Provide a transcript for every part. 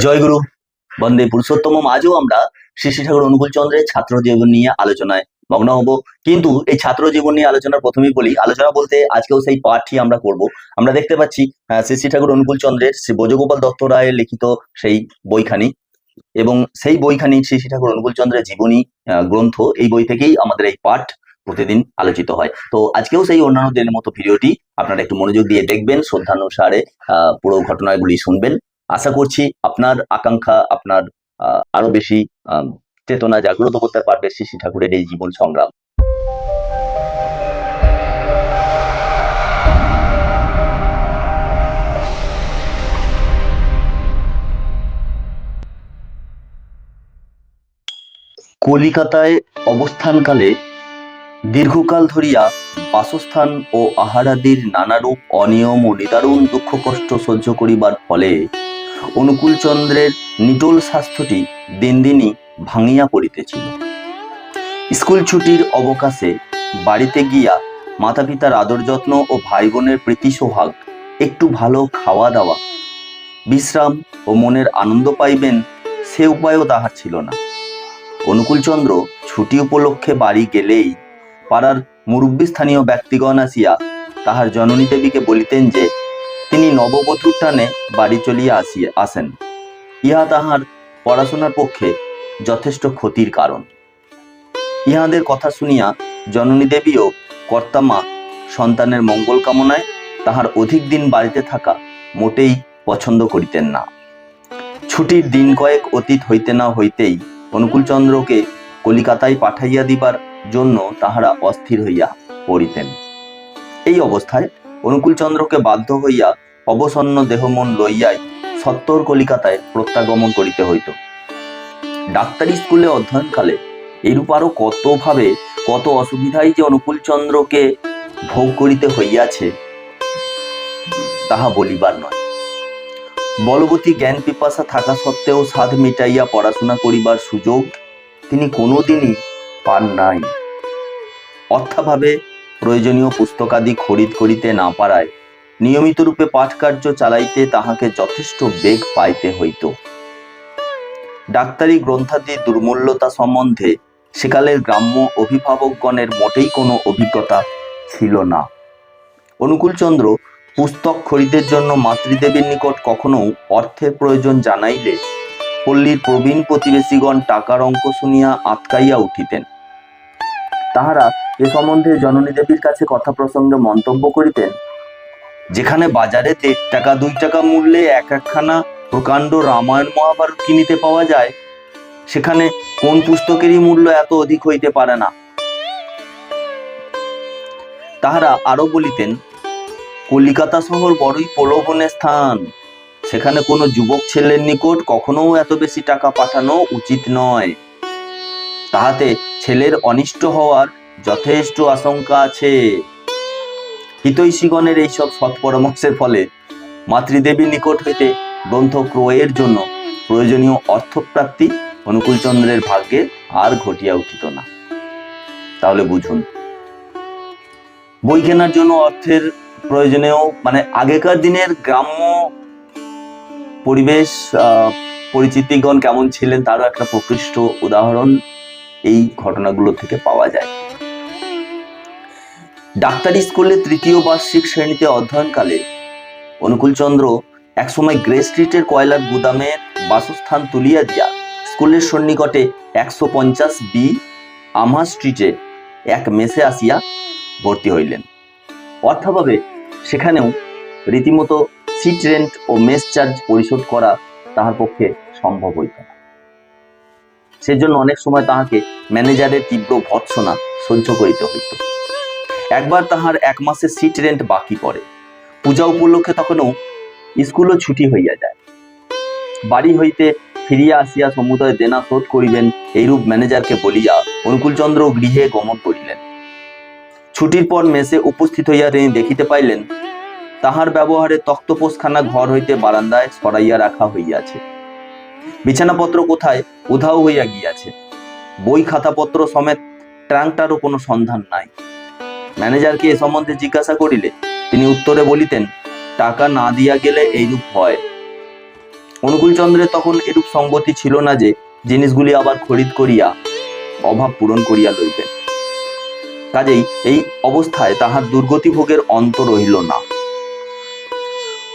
জয়গুরু, বন্দে পুরুষোত্তম। আজও আমরা শ্রী শ্রী ঠাকুর অনুকূল চন্দ্রের ছাত্র জীবন নিয়ে আলোচনায় মগ্ন হব। কিন্তু এই ছাত্র জীবন নিয়ে আলোচনার প্রথমেই বলি, আলোচনা বলতে আজকেও সেই পাঠই আমরা করব। আমরা দেখতে পাচ্ছি শ্রী শ্রী ঠাকুর অনুকূল চন্দ্রের শ্রী ব্রজগোপাল দত্ত রায়ের লিখিত সেই বইখানি, এবং সেই বইখানি শ্রী শ্রী ঠাকুর অনুকূল চন্দ্রের জীবনী গ্রন্থ। এই বই থেকেই আমাদের এই পাঠ প্রতিদিন আলোচিত হয়। তো আজকেও সেই অন্যান্য দিনের মতো ভিডিওটি আপনারা একটু মনোযোগ দিয়ে দেখবেন, শ্রদ্ধানুসারে পুরো ঘটনাগুলি শুনবেন। আশা করছি আপনার আকাঙ্ক্ষা, আপনার আরো বেশি চেতনা জাগ্রত করতে পারবে শ্রী শ্রী ঠাকুরের এই জীবন সংগ্রাম। কলিকাতায় অবস্থানকালে দীর্ঘকাল ধরিয়া বাসস্থান ও আহারাদির নানারূপ অনিয়ম ও নিদারুণ দুঃখ কষ্ট সহ্য করিবার ফলে অনুকূলচন্দ্রের নিটোল স্বাস্থ্যটি দিন দিনই ভাঙিয়া পড়িতেছিল। স্কুল ছুটির অবকাশে বাড়িতে গিয়া মাতা পিতার আদর যত্ন ও ভাই বোনের প্রীতি সোহাগ, একটু ভালো খাওয়া দাওয়া, বিশ্রাম ও মনের আনন্দ পাইবেন সে উপায়ও তাহার ছিল না। অনুকূলচন্দ্র ছুটি উপলক্ষে বাড়ি গেলেই পাড়ার মুরব্বী স্থানীয় ব্যক্তিগণ আসিয়া তাহার জননী দেবীকে বলিতেন যে তিনি নববধূর টানে বাড়ি চলিয়া আসেন। ইহা তাহার পড়াশোনার পক্ষে যথেষ্ট ক্ষতির কারণ। ইহাদের কথা শুনিয়া জননী দেবীও কর্তামা সন্তানের মঙ্গল কামনায় তাহার অধিক দিন বাড়িতে থাকা মোটেই পছন্দ করিতেন না। ছুটির দিন কয়েক অতীত হইতে না হইতেই অনুকূলচন্দ্রকে কলিকাতায় পাঠাইয়া দিবার জন্য তাহারা অস্থির হইয়া পড়িতেন। এই অবস্থায় অনুকূলচন্দ্রকে বাধ্য হইয়া অবসন্ন দেহমন লইয়াই সত্তর কলিকাতায় প্রত্যাগমন করিতে হইত। ডাক্তারি স্কুলে অধ্যয়নকালে এরূপ আরো কতভাবে কত অসুবিধাই যে অনুকূলচন্দ্রকে ভোগ করিতে হইয়াছে তাহা বলিবার নয়। বলবতী জ্ঞান পিপাসা থাকা সত্ত্বেও সাধ মিটাইয়া পড়াশোনা করিবার সুযোগ তিনি কোনোদিনই পান নাই। অর্থাভাবে প্রয়োজনীয় পুস্তকাদি খরিদ করিতে না পারায় নিয়মিত রূপে পাঠকার্য চালাইতে তাহাকে যথেষ্ট বেগ পাইতে হইত। ডাক্তারি গ্রন্থাদি দুর্মূল্যতা সম্বন্ধে সেকালের গ্রাম্য অভিভাবকগণের মোটেই কোনো অভিজ্ঞতা ছিল না। অনুকূলচন্দ্র পুস্তক খরিদের জন্য মাতৃদেবীর নিকট কখনো অর্থের প্রয়োজন জানাইলে পল্লীর প্রবীণ প্রতিবেশীগণ টাকার অঙ্ক শুনিয়া আটকাইয়া উঠিতেন। তাহারা এ সম্বন্ধে জননী দেবীর কাছে কথা প্রসঙ্গে মন্তব্য করিতেন, যেখানে বাজারে 1.5 টাকা 2 টাকা মূল্যে একখানা প্রকাণ্ড রামায়ণ মহাভারত কিনিতে পাওয়া যায়, সেখানে কোন পুস্তকেরই মূল্য এত অধিক হইতে পারে না। তাহারা আরো বলিতেন, কলিকাতা শহর বড়ই প্রলোভনের স্থান, সেখানে কোনো যুবক ছেলের নিকট কখনো এত বেশি টাকা পাঠানো উচিত নয়, তাহাতে ছেলের অনিষ্ট হওয়ার যথেষ্ট আশঙ্কা আছে। হিতৈষীগণের এইসব সৎ পরামর্শের ফলে মাতৃদেবীর নিকট হইতে গ্রন্থ ক্রয়ের জন্য প্রয়োজনীয় অর্থপ্রাপ্তি অনুকূলচন্দ্রের ভাগ্যে আর ঘটিয়া উঠিত না। তাহলে বুঝুন, বই কেনার জন্য অর্থের প্রয়োজনীয় আগেকার দিনের গ্রাম্য পরিবেশ পরিচিতিগণ কেমন ছিলেন তারও একটা প্রকৃষ্ট উদাহরণ এই ঘটনাগুলো থেকে পাওয়া যায়। ডাক্তারি স্কুলে 3য় বার্ষিক শ্রেণীতে অধ্যয়নকালে অনুকূলচন্দ্র একসময় গ্রে স্ট্রিটের কয়লার গুদামের বাসস্থান তুলিয়া দিয়া স্কুলের সন্নিকটে 150 বি আমহা স্ট্রিটে এক মেসে আসিয়া ভর্তি হইলেন। অর্থাভাবে সেখানেও রীতিমতো সিট রেন্ট ও মেস চার্জ পরিশোধ করা তাহার পক্ষে সম্ভব হইত না। সেজন্য অনেক সময় তাহাকে ম্যানেজারের তীব্র ভর্ৎসনা সহ্য করিতে হইত। একবার তাহার 1 মাসের সিট রেন্ট বাকি পড়ে। পূজা উপলক্ষে তখনও স্কুলও ছুটি হইয়া যায়। বাড়ি হইতে ফিরিয়া আসিয়া সমুদয় দেনা শোধ করিবেন এইরূপ ম্যানেজারকে বলিয়া অনুকূলচন্দ্র গৃহে গমন করিলেন। ছুটির পর মেসে উপস্থিত হইয়া তিনি দেখিতে পাইলেন তাহার ব্যবহারে তক্তপোষখানা ঘর হইতে বারান্দায় সরাইয়া রাখা হইয়াছে। বিছানাপত্র কোথায় উধাও হইয়া গিয়াছে। বই খাতাপত্র সমেত ট্রাঙ্কটারও কোনো সন্ধান নাই। ম্যানেজারকে এ সম্বন্ধে জিজ্ঞাসা করিলে তিনি উত্তরে বলিতেন, টাকা না দিয়া গেলে এইরূপ হয়। অনুকূলচন্দ্রের তখন এরূপ সঙ্গতি ছিল না যে জিনিসগুলি আবার খরিদ করিয়া অভাব পূরণ করিয়া লইবেন। কাজেই এই অবস্থায় তাহার দুর্গতি ভোগের অন্ত রহিল না।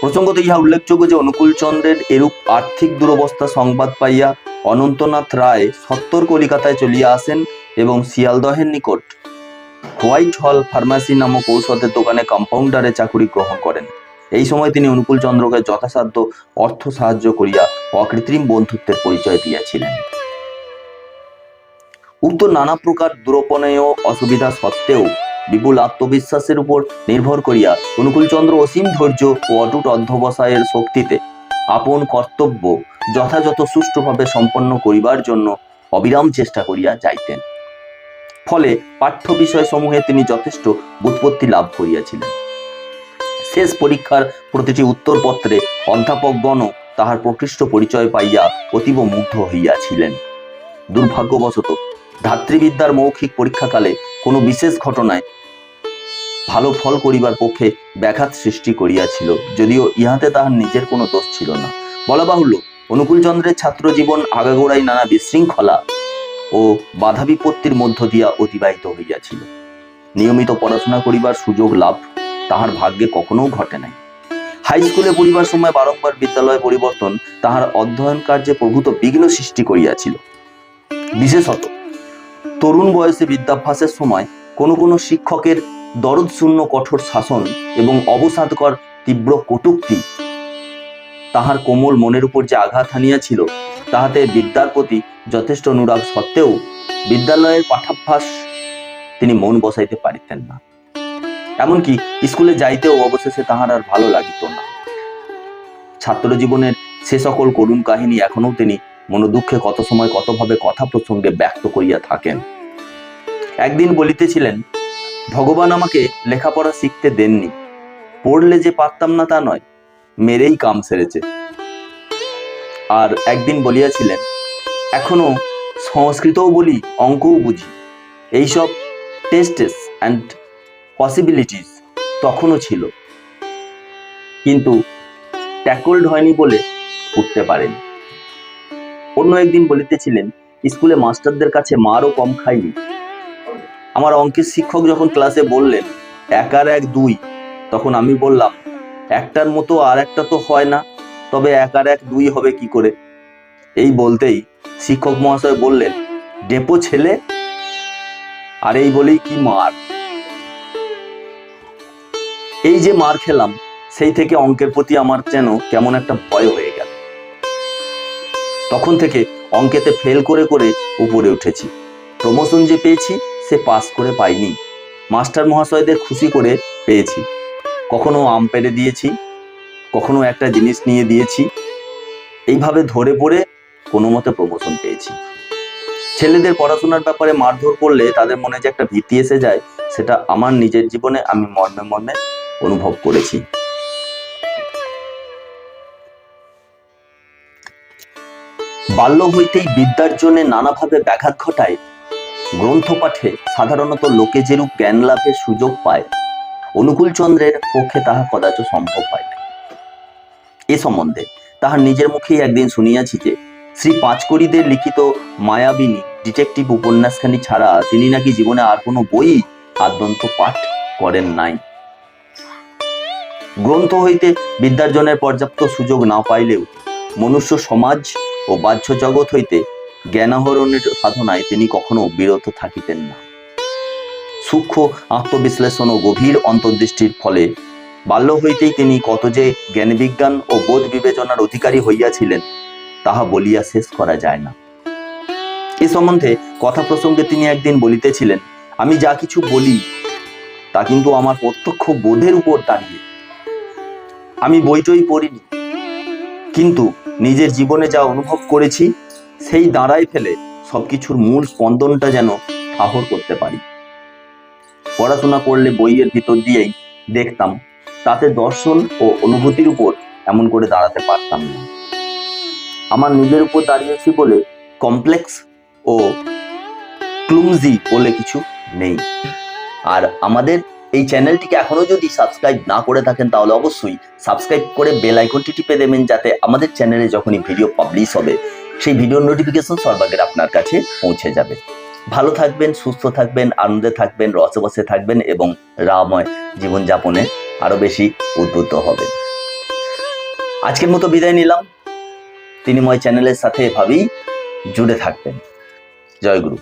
প্রসঙ্গত ইহা উল্লেখযোগ্য যে অনুকূলচন্দ্রের এরূপ আর্থিক দুরবস্থা সংবাদ পাইয়া অনন্তনাথ রায় সত্তর কলিকাতায় চলিয়া আসেন এবং শিয়ালদহের নিকট হোয়াইট হল ফার্মাসি নামক ঔষধের দোকানে কম্পাউন্ডারে চাকুরি গ্রহণ করেন। এই সময় তিনি অনুকূলচন্দ্রকে যথাসাধ্য অর্থ সাহায্য করিয়া অকৃত্রিম বন্ধুত্বের পরিচয় দিয়েছিলেন। উক্ত নানা প্রকার দুরপনেয় অসুবিধা সত্ত্বেও বিপুল আত্মবিশ্বাসের উপর নির্ভর করিয়া অনুকূলচন্দ্র অসীম ধৈর্য ও অটুট অধ্যবসায়ের শক্তিতে আপন কর্তব্য যথাযথ সুষ্ঠুভাবে সম্পন্ন করিবার জন্য অবিরাম চেষ্টা করিয়া যাইতেন। ফলে পাঠ্য বিষয় সমূহে তিনি যথেষ্ট ব্যুৎপত্তি লাভ করিয়াছিলেন। শেষ পরীক্ষার প্রতিটি উত্তরপত্রে অধ্যাপকগণও তাহার প্রকৃষ্ট পরিচয় পাইয়া অতীব মুগ্ধ হইয়াছিলেন। দুর্ভাগ্যবশত ধাত্রীবিদ্যার মৌখিক পরীক্ষাকালে কোনো বিশেষ ঘটনায় ভালো ফল করিবার পক্ষে ব্যাঘাত সৃষ্টি করিয়াছিল, যদিও ইহাতে তাহার নিজের কোনো দোষ ছিল না। বলা বাহুল্য, অনুকূলচন্দ্রের ছাত্র জীবন আগাগোড়াই নানা বিশৃঙ্খলা ও বাধা বিপত্তির মধ্য দিয়া অতিবাহিত হইয়াছিল। নিয়মিত পড়াশোনা করিবার সুযোগ লাভ তাহার ভাগ্যে কখনো ঘটে নাই। হাই স্কুলে পড়িবার সময় বারংবার বিদ্যালয় পরিবর্তন তাহার অধ্যয়ন কার্যে প্রভূত বিঘ্ন সৃষ্টি করিয়াছিল। বিশেষত তরুণ বয়সে বিদ্যাভ্যাসের সময় কোনো কোনো শিক্ষকের দরদশূন্য কঠোর শাসন এবং অবসাদকর তীব্র কটূক্তি তাহার কোমল মনের উপর যে আঘাত হানিয়াছিল, তাহাতে বিদ্যার প্রতি যথেষ্ট অনুরাগ সত্ত্বেও বিদ্যালয়ের পাঠাভ্যাস তিনি মন বসাইতে পারিতেন না। এমনকি স্কুলে যাইতেও অবশেষে তাহার আর ভালো লাগিত না। ছাত্র জীবনের সে সকল করুণ কাহিনী এখনো তিনি মনোদুঃখে কত সময় কতভাবে কথা প্রসঙ্গে ব্যক্ত করিয়া থাকেন। একদিন বলিতেছিলেন, ভগবান আমাকে লেখাপড়া শিখতে দেননি, পড়লে যে পারতাম না তা নয়, মেরেই কাম সেরেছে। আর একদিন বলিয়াছিলেন, এখনো সংস্কৃতও বলি, অঙ্কও বুঝি, এইসব টেস্টেস অ্যান্ড পসিবিলিটিস তখনও ছিল, কিন্তু ট্যাকলড হয়নি বলে উঠতে পারেনি। অন্য একদিন বলিতেছিলেন, স্কুলে মাস্টারদের কাছে মারও কম খাইনি। আমার অঙ্কের শিক্ষক যখন ক্লাসে বললেন 1 আর 1 2, তখন আমি বললাম, একটার মতো আর একটা তো হয় না, তবে 1 আর 1 2 হবে কি করে? এই বলতেই শিক্ষক মহাশয় বললেন, ডেপো ছেলে। আর এই বলেই কি মার! এই যে মার খেলাম, সেই থেকে অঙ্কের প্রতি আমার যেন কেমন একটা ভয় হয়ে গেল। তখন থেকে অঙ্কেতে ফেল করে করে উপরে উঠেছি। প্রমোশন যে পেয়েছি সে পাস করে পাইনি, মাস্টার মহাশয়দের খুশি করে পেয়েছি। কখনো আম পেড়ে দিয়েছি, কখনো একটা জিনিস নিয়ে দিয়েছি, এইভাবে ধরে পড়ে কোনো মতে প্রমোশন পেয়েছি। ছেলেদের পড়াশোনার ব্যাপারে মারধর করলে তাদের মনে যে একটা ভীতি এসে যায়, সেটা আমার নিজের জীবনে আমি মর্মে মর্মে অনুভব করেছি। বাল্য হইতেই বিদ্যার জন্য নানাভাবে ব্যাঘাত ঘটায় গ্রন্থ পাঠে সাধারণত লোকে যেরূপ জ্ঞান লাভের সুযোগ পায়, অনুকূলচন্দ্রের পক্ষে তাহা কদাচ সম্ভব হয় না। এ সম্বন্ধে তাহার নিজের মুখেই একদিন শুনিয়াছি যে শ্রী পাঁচকড়িদের লিখিত মায়াবিনী ডিটেকটিভ উপন্যাসখানি ছাড়া তিনি নাকি জীবনে আর কোনো বই আদ্যন্ত পাঠ করেন নাই। গ্রন্থ হইতে বিদ্যার্জনের পর্যাপ্ত সুযোগ না পাইলেও মনুষ্য সমাজ ও বাহ্য জগৎ হইতে জ্ঞানাহরণের সাধনায় তিনি কখনো বিরত থাকিতেন না। সূক্ষ্ম আত্মবিশ্লেষণ ও গভীর অন্তর্দৃষ্টির ফলে বাল্য হইতেই তিনি কত যে জ্ঞান বিজ্ঞান ও বোধ বিবেচনার অধিকারী হইয়াছিলেন, তাহা বলিয়া শেষ করা যায় না। এ সম্বন্ধে কথা প্রসঙ্গে তিনি একদিন বলিতেছিলেন, আমি যা কিছু বলি তা কিন্তু আমার প্রত্যক্ষ বোধের উপর দাঁড়িয়ে। আমি বইটই পড়িনি, কিন্তু নিজের জীবনে যা অনুভব করেছি সেই দাঁড়ায় ফেলে সবকিছুর মূল স্পন্দনটা যেন ঠাহর করতে পারি। পড়াশোনা করলে বইয়ের ভিতর দিয়েই দেখতাম, তাতে দর্শন ও অনুভূতির উপর এমন করে দাঁড়াতে পারতাম না। আমার নিজের উপর দাঁড়িয়েছি বলে কমপ্লেক্স ও ক্লুমজি বলে কিছু নেই। আর আমাদের এই চ্যানেলটিকে এখনো যদি সাবস্ক্রাইব না করে থাকেন তাহলে অবশ্যই সাবস্ক্রাইব করে বেল আইকনটি টিপে দেবেন, যাতে আমাদের চ্যানেলে যখনই ভিডিও পাবলিশ হবে সেই ভিডিওর নোটিফিকেশন সর্বাগ্রে আপনার কাছে পৌঁছে যাবে। ভালো থাকবেন, সুস্থ থাকবেন, আনন্দে থাকবেন, রসবসে থাকবেন এবং রামময় জীবনযাপনে আরো বেশি উদ্বুদ্ধ হবেন। আজকের মতো বিদায় নিলাম। তিনিময় চ্যানেলের সাথে এভাবেই জুড়ে থাকবেন। জয় গুরু।